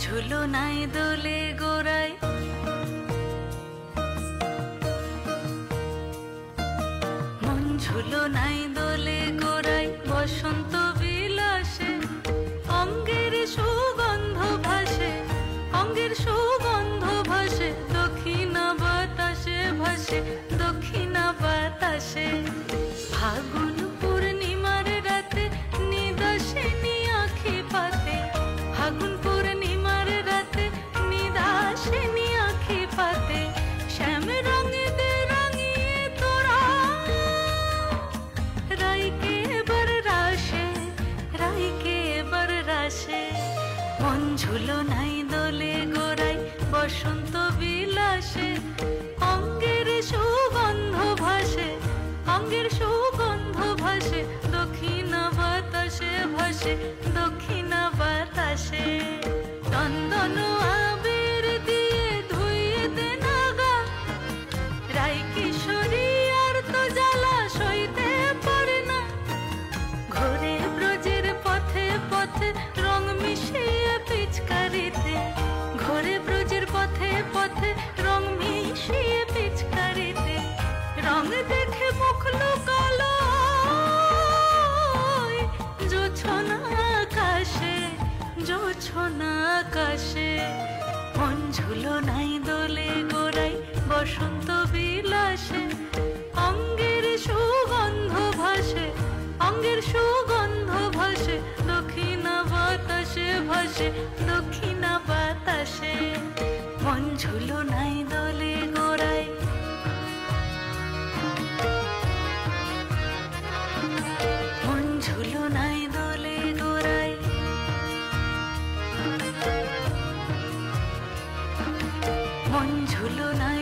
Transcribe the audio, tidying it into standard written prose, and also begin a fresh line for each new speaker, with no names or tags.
ঝুলো নাই দোলে গোড়ায়, মন ঝুলো নাই দোলে গোড়ায়, বসন্ত বিলাসে অঙ্গের সুগন্ধ ভাসে, অঙ্গের সুগন্ধ ভাসে, দক্ষিণা বাতাসে ভাসে, দক্ষিণা বাতাসে। ফাগুন পূর্ণিমার রাতে নিদাসিনী আঁখি পাতে, ফাগুন পূর্ণিমার রাতে নিদাসিনী আঁখি পাতে, শ্যাম রঙে দে রাঙিয়ে তোরা রাইকে এবার রাশে, রাইকে এবার রাশে। মন ঝুলো নাই দোলে গোড়ায়, বসন্ত বিলাসে অঙ্গের সুগন্ধ ভাসে, অঙ্গের সুগন্ধ ভাসে, দক্ষিণা বাতাসে ভাসে, দক্ষিণা বাতাসে। চন্দন আবির দিয়ে ধুইয়ে দে নাগা, রাই কিশোরী আর তো জ্বালা সইতে পারে না। ঘোরে ব্রজের পথে পথে রং মিশিয়ে পিচকারিতে, ঘোরে ব্রজের পথে পথে রং মিশিয়ে পিচকারিতে, রং দেখে মুখ লুকালো জোছনা আকাশে, জোছনা আকাশে। মন ঝুলো নাই দোলে গোড়ায়, বসন্ত বিলাসে অঙ্গের সুগন্ধ ভাসে, অঙ্গের সুগন্ধ ভাসে, দক্ষিণা বাতাসে ভাসে, দক্ষিণা বাতাসে। মন ঝুলো নাই দোলে গোড়ায়, মন ঝুলো নাই দোলে গোড়ায়, মন ঝুলো নাই